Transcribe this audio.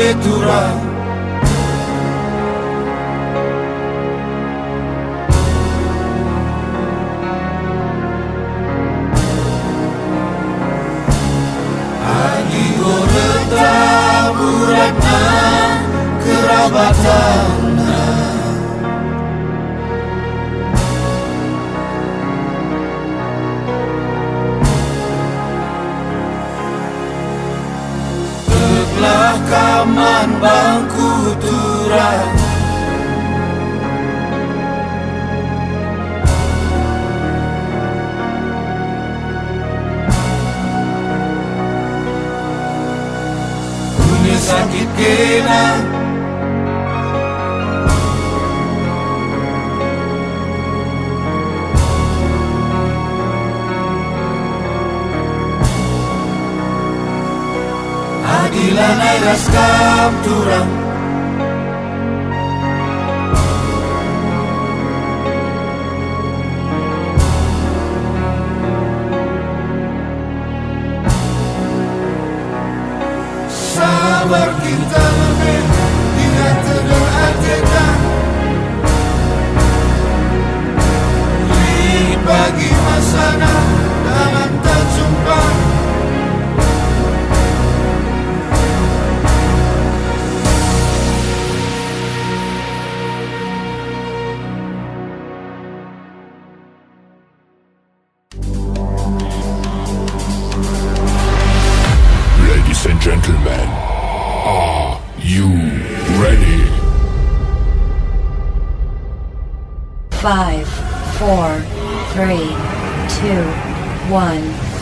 betura. Adi goreta buratna kerabatana. Teklah kaman bangku turang, punya sakit kena. Adilan ay raskam turang, sabar kita lebih dengan tegar ateta. Li bagi masana dalam tak jumpa. Ladies and gentlemen, are you ready? 5, 4, 3, 2, 1.